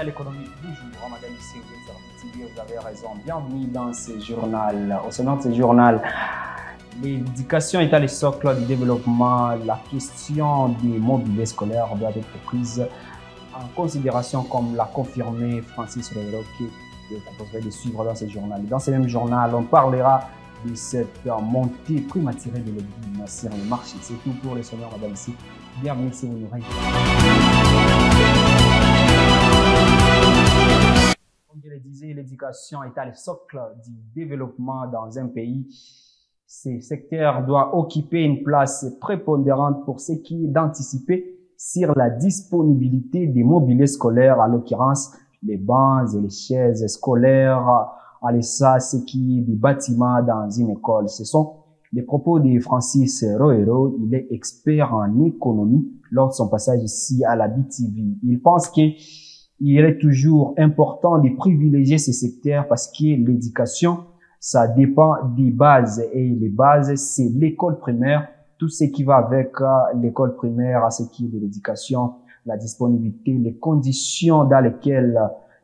capital économique Bujumbura. Madame vous avez raison. Bienvenue dans ce journal. Au sein de ce journal, l'éducation est à le socle du développement. La question des mobiliers scolaires doit être prise en considération, comme l'a confirmé Francis Roero, qui je proposerai de suivre dans ce journal. Dans ce même journal, on parlera de cette montée prématurée de légumes sur le marché. C'est tout pour les sonneurs, madame ici. Bienvenue si vous nous rejoignez. Comme je le disais, l'éducation est à le socle du développement dans un pays. Ce secteur doit occuper une place prépondérante pour ce qui est d'anticiper sur la disponibilité des mobiliers scolaires, à l'occurrence les bancs et les chaises scolaires, à ça, ce qui est des bâtiments dans une école. Ce sont les propos de Francis Roero. Il est expert en économie lors de son passage ici à la BTV. Il pense qu'il est toujours important de privilégier ces secteurs parce que l'éducation, ça dépend des bases, et les bases, c'est l'école primaire, tout ce qui va avec l'école primaire, à ce qui est de l'éducation, la disponibilité, les conditions dans lesquelles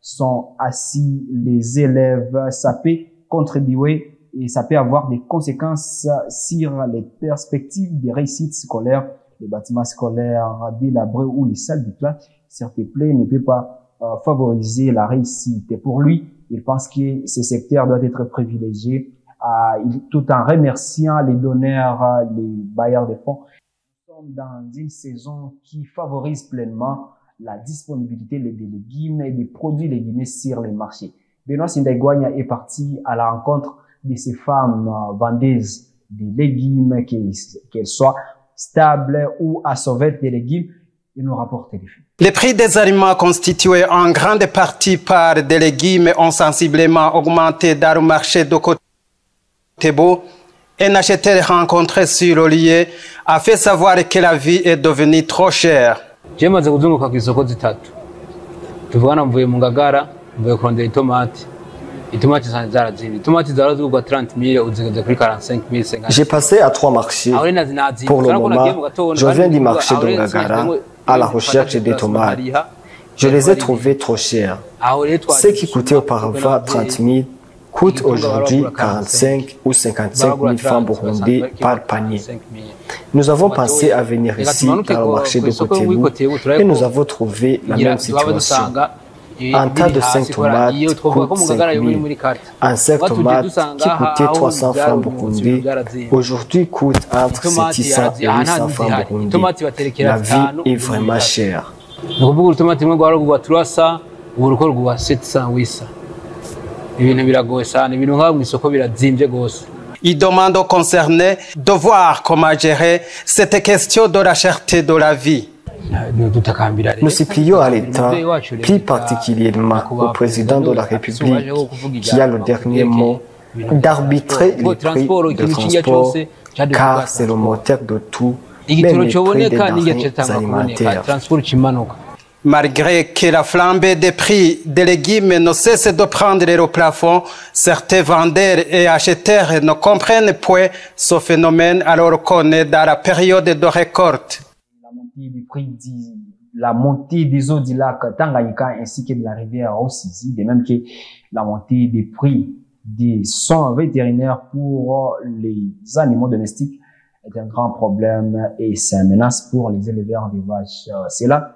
sont assis les élèves. Ça peut contribuer et ça peut avoir des conséquences sur les perspectives des réussites scolaires. Les bâtiments scolaires délabrés ou les salles de classe surpeuplées ne peuvent pas favoriser la réussite. Et pour lui, il pense que ces secteurs doivent être privilégiés, tout en remerciant les donneurs, les bailleurs de fonds. Nous sommes dans une saison qui favorise pleinement la disponibilité des légumes et des produits légumineux sur les marchés. Benoît Sindegwanya est parti à la rencontre de ces femmes vendeuses de légumes, qu'elles soient stables ou à sauvette des légumes. Il nous rapporte les faits. Les prix des aliments constitués en grande partie par des légumes ont sensiblement augmenté dans le marché de Kotebo. Un acheteur rencontré sur le lieu a fait savoir que la vie est devenue trop chère. Jemaze kuzunguka ku isoko zitatu. Tuvugana mvuye mu Ngagara, mvuye kurondera itomati. Itomati zarazimye. Itomati zarazugwa 30 000 uzigeze kuri 45 000. J'ai passé à 3 marchés. Pour le moment, je viens du marché de Ngagara à la recherche des tomates. Je les ai trouvées trop chères. Ce qui coûtait auparavant 30 000 coûte aujourd'hui 45 ou 55 000 francs burundais par panier. Nous avons pensé à venir ici dans le marché de Kotebo et nous avons trouvé la même situation. Un tas de 5 tomates coûte 5 000. Un sac de tomates qui coûtait 300 francs burundais aujourd'hui coûte entre 700 et 800 francs burundais. La vie est vraiment chère. Il demande aux concernés de voir comment gérer cette question de la cherté de la vie. Nous supplions à l'État, plus particulièrement au président de la République, qui a le dernier mot, d'arbitrer les prix de transport, car c'est le moteur de tout, même les prix des denrées alimentaires. Malgré que la flambée des prix des légumes ne cesse de prendre le plafond, certains vendeurs et acheteurs ne comprennent point ce phénomène alors qu'on est dans la période de récolte. La montée des eaux du lac Tanganyika ainsi que de la rivière Rusizi, de même que la montée des prix des soins vétérinaires pour les animaux domestiques est un grand problème et c'est une menace pour les éleveurs de vaches. Cela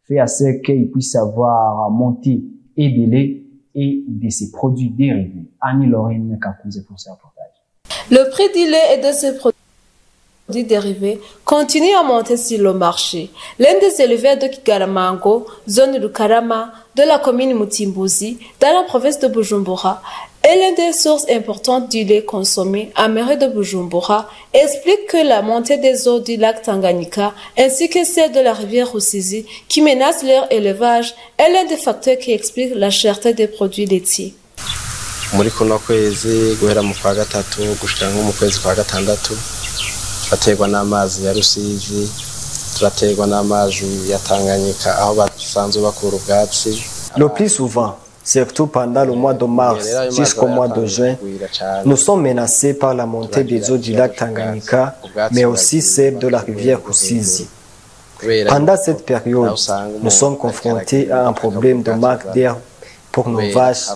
fait à ce qu'ils puissent avoir monté et de lait et de ces produits dérivés. Annie-Laurine Kakouze pour ce reportage. Le prix du lait et de ces produits dérivés continue à monter sur le marché. L'un des éleveurs de Kigaramango, zone de Karama, de la commune Mutimbuzi, dans la province de Bujumbura, est l'une des sources importantes du lait consommé à mairie de Bujumbura, explique que la montée des eaux du lac Tanganyika ainsi que celle de la rivière Rusizi qui menace leur élevage est l'un des facteurs qui explique la cherté des produits laitiers. Muri kuno kwezi guhera mu kwa gatatu gushika nko mu kwezi kwa gatandatu turaterwa n'amazi ya Rusizi, turaterwa n'amazi ya Tanganyika aho basanzwe bakura ubwatsi. Le plus souvent, surtout pendant le mois de mars jusqu'au mois de juin, nous sommes menacés par la montée des eaux du lac Tanganyika, mais aussi celle de la rivière Rusizi. Pendant cette période, nous sommes confrontés à un problème de manque d'herbe pour nos vaches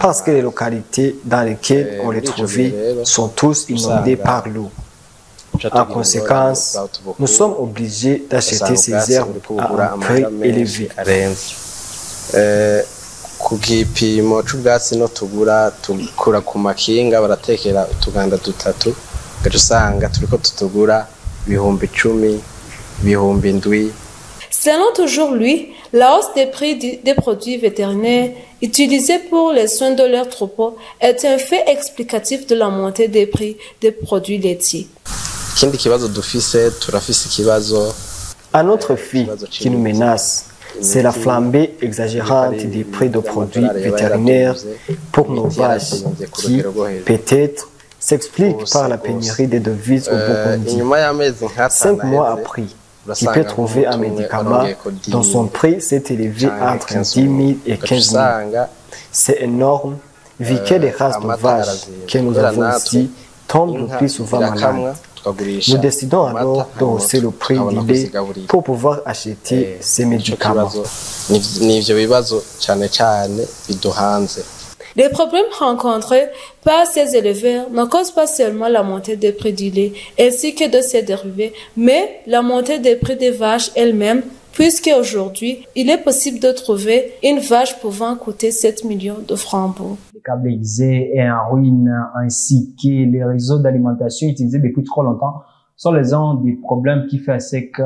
parce que les localités dans lesquelles on les trouvait sont tous inondées par l'eau. En conséquence, nous sommes obligés d'acheter ces herbes à un prix élevé. Ku gipimo c'ubwatsi no tugura tukura ku makinga baratekera utuganda dutatu gaje usanga turiko tutugura ibihumbi 10 ibihumbi 7. Selon toujours lui, la hausse des prix des produits vétérinaires utilisés pour les soins de leurs troupeaux est un fait explicatif de la montée des prix des produits laitiers. Ikindi kibazo dufise turafise ikibazo. Un autre fait qui nous menace, c'est la flambée exagérante des prix de produits vétérinaires pour nos vaches qui, peut-être, s'explique par la pénurie des devises au Burundi. 5 mois après, tu peux trouver un médicament dont son prix s'est élevé entre 10 000 et 15 000. C'est énorme, vu que les races de vaches que nous avons ici tombent le plus souvent malades. Nous décidons alors de hausser le prix du lait pour pouvoir acheter ces médicaments. Les problèmes rencontrés par ces éleveurs ne causent pas seulement la montée des prix du lait ainsi que de ses dérivés, mais la montée des prix des vaches elles-mêmes, puisque aujourd'hui, il est possible de trouver une vache pouvant coûter 7 millions de francs. Les câbles aiguisés et en ruine, ainsi que les réseaux d'alimentation utilisés depuis trop longtemps sont les uns des problèmes qui fait que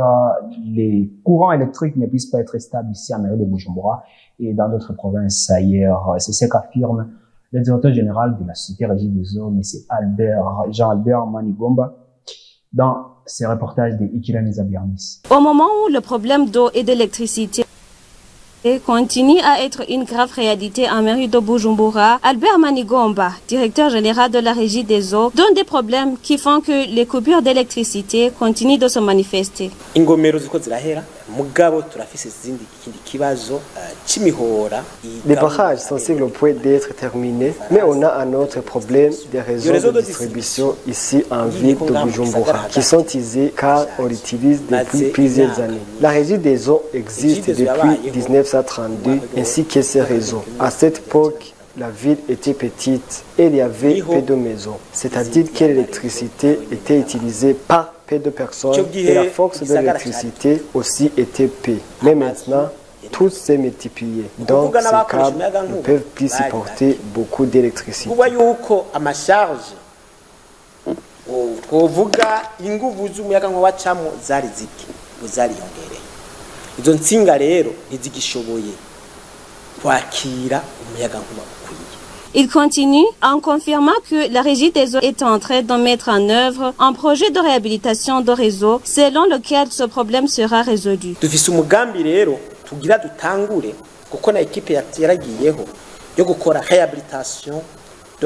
les courants électriques ne puissent pas être stables ici à mairie de Bujumbura et dans d'autres provinces ailleurs. C'est ce qu'affirme le directeur général de la société Régie des eaux, M. Jean-Albert Manigomba, dans ses reportages de Ikiran Zabianis. Au moment où le problème d'eau et d'électricité continue à être une grave réalité en mairie de Bujumbura, Albert Manigomba, directeur général de la Régie des eaux, donne des problèmes qui font que les coupures d'électricité continuent de se manifester. Les barrages sont sur le point d'être terminés, mais on a un autre problème des réseaux de distribution ici en ville de Bujumbura, qui sont usés car on l'utilise depuis plusieurs années. La Régie des eaux existe depuis 1932 ainsi que ses réseaux. À cette époque, la ville était petite et il y avait peu de maisons, c'est-à-dire que l'électricité était utilisée par peu de personnes et la force de l'électricité aussi était peu. Mais maintenant, tout s'est multiplié. Donc, ces câbles ne peuvent plus supporter beaucoup d'électricité. Il continue en confirmant que la Régie des eaux est en train de mettre en œuvre un projet de réhabilitation de réseau selon lequel ce problème sera résolu.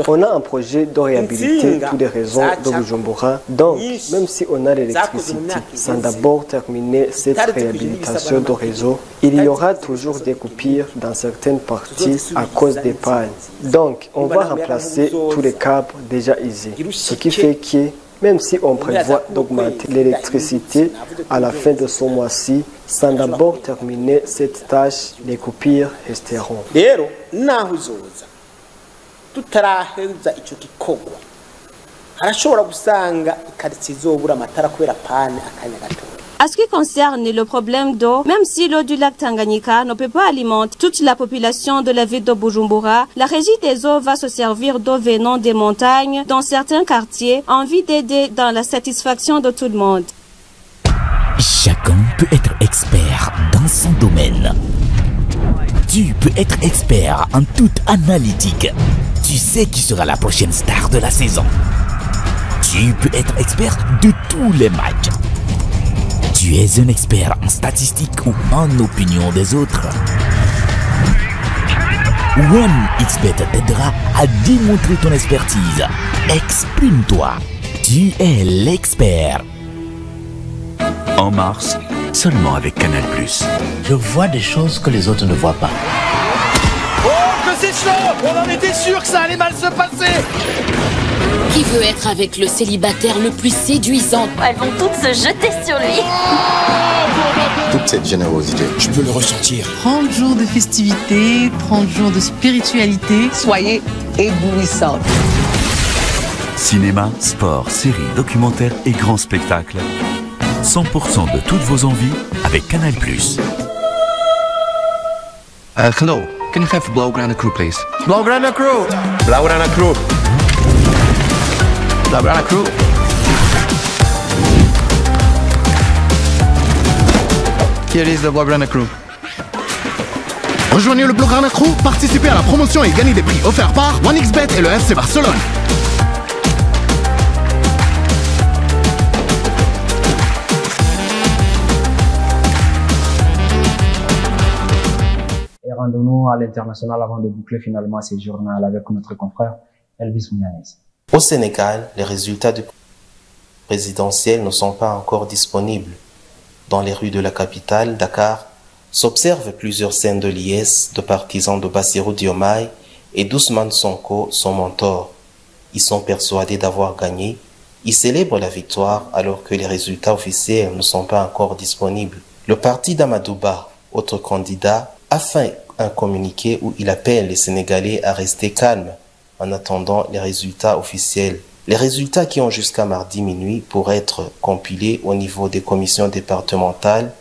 On a un projet de réhabiliter tous les réseaux de Bujumbura. Donc, même si on a l'électricité, sans d'abord terminer cette réhabilitation de réseau, il y aura toujours des coupures dans certaines parties à cause des pannes. Donc, on va remplacer tous les câbles déjà usés. Ce qui fait que, même si on prévoit d'augmenter l'électricité à la fin de ce mois-ci, sans d'abord terminer cette tâche, les coupures resteront. tutaraheza ico gikorwa harashobora gusanga ikaritsiye izobura amatara kubera pane akanya gato. À ce qui concerne le problème d'eau, même si l'eau du lac Tanganyika ne peut pas alimenter toute la population de la ville de Bujumbura, la Régie des eaux va se servir d'eau venant des montagnes dans certains quartiers en vue d'aider dans la satisfaction de tout le monde. Chacun peut être expert dans son domaine. Tu peux être expert en toute analytique. Tu sais qui sera la prochaine star de la saison. Tu peux être expert de tous les matchs. Tu es un expert en statistiques ou en opinion des autres. OneXBet t'aidera à démontrer ton expertise. Exprime-toi. Tu es l'expert. En mars, seulement avec Canal+. Je vois des choses que les autres ne voient pas. Oh, que c'est chaud! On en était sûr que ça allait mal se passer! Qui veut être avec le célibataire le plus séduisant? Elles vont toutes se jeter sur lui. Oh, toute cette générosité. Je peux le ressentir. 30 jours de festivités, 30 jours de spiritualité. Soyez éblouissants. Cinéma, sport, séries, documentaires et grands spectacles. 100% de toutes vos envies avec Canal+. Hello, can you have Blaugrana Crew, please? Blaugrana Crew! Blaugrana Crew! Blaugrana Crew! Here is the Blaugrana Crew. Rejoignez le Blaugrana Crew, participez à la promotion et gagnez des prix offerts par 1xBet et le FC Barcelone. Rendons-nous à l'international avant de boucler finalement ces journaux avec notre confrère Elvis Mounianez. Au Sénégal, les résultats du présidentiel ne sont pas encore disponibles. Dans les rues de la capitale, Dakar, s'observent plusieurs scènes de liesse de partisans de Bassirou Diomaye et d'Ousmane Sonko, son mentor. Ils sont persuadés d'avoir gagné. Ils célèbrent la victoire alors que les résultats officiels ne sont pas encore disponibles. Le parti d'Amadouba, autre candidat, a fait un communiqué où il appelle les Sénégalais à rester calmes en attendant les résultats officiels. Les résultats qui ont jusqu'à mardi minuit pour être compilés au niveau des commissions départementales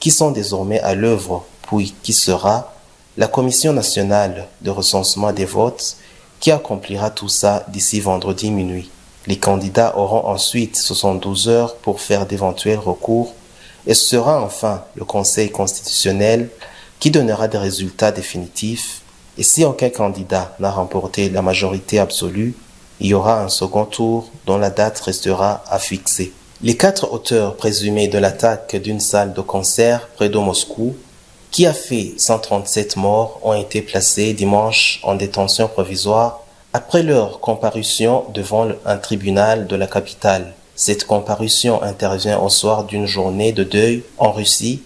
qui sont désormais à l'œuvre, puis qui sera la Commission nationale de recensement des votes qui accomplira tout ça d'ici vendredi minuit. Les candidats auront ensuite 72 heures pour faire d'éventuels recours et ce sera enfin le Conseil constitutionnel qui donnera des résultats définitifs, et si aucun candidat n'a remporté la majorité absolue, il y aura un second tour dont la date restera à fixer. Les 4 auteurs présumés de l'attaque d'une salle de concert près de Moscou, qui a fait 137 morts, ont été placés dimanche en détention provisoire après leur comparution devant un tribunal de la capitale. Cette comparution intervient au soir d'une journée de deuil en Russie,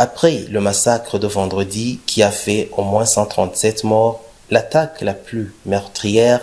après le massacre de vendredi qui a fait au moins 137 morts, l'attaque la plus meurtrière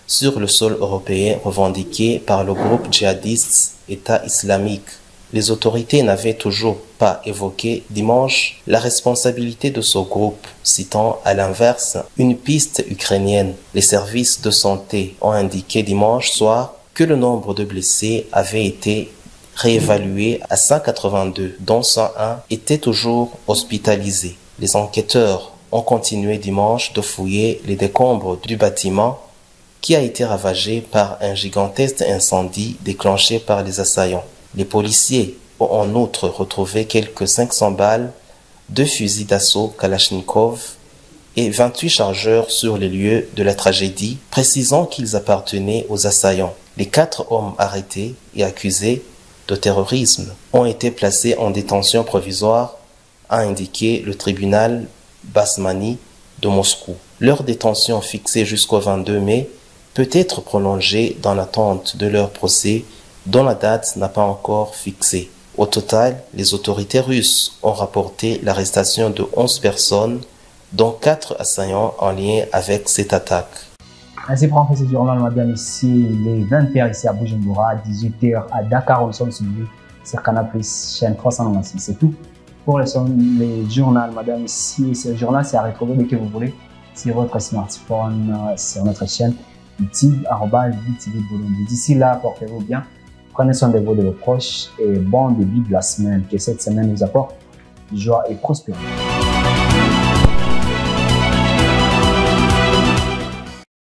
sur le sol européen revendiquée par le groupe djihadiste État islamique. Les autorités n'avaient toujours pas évoqué dimanche la responsabilité de ce groupe, citant à l'inverse une piste ukrainienne. Les services de santé ont indiqué dimanche soir que le nombre de blessés avait été réévalué à 182, dont 101 étaient toujours hospitalisés. Les enquêteurs ont continué dimanche de fouiller les décombres du bâtiment qui a été ravagé par un gigantesque incendie déclenché par les assaillants. Les policiers ont en outre retrouvé quelques 500 balles, 2 fusils d'assaut Kalachnikov et 28 chargeurs sur les lieux de la tragédie, précisant qu'ils appartenaient aux assaillants. Les 4 hommes arrêtés et accusés de terrorisme ont été placés en détention provisoire, a indiqué le tribunal Basmani de Moscou. Leur détention fixée jusqu'au 22 mai peut être prolongée dans l'attente de leur procès dont la date n'a pas encore fixée. Au total, les autorités russes ont rapporté l'arrestation de 11 personnes, dont 4 assaillants en lien avec cette attaque. Ainsi prend fait ce journal, madame, ici, les 20h ici à Bujumbura, 18h à Dakar, nous sommes suivis sur Canal+, chaîne 396. C'est tout pour les journaux, madame, ici. Ce journal, c'est à retrouver dès que vous voulez sur votre smartphone, sur notre chaîne YouTube, @VTV Burundi. D'ici là, portez-vous bien, prenez soin de vous, de vos proches et bon début de la semaine. Que cette semaine nous apporte joie et prospérité.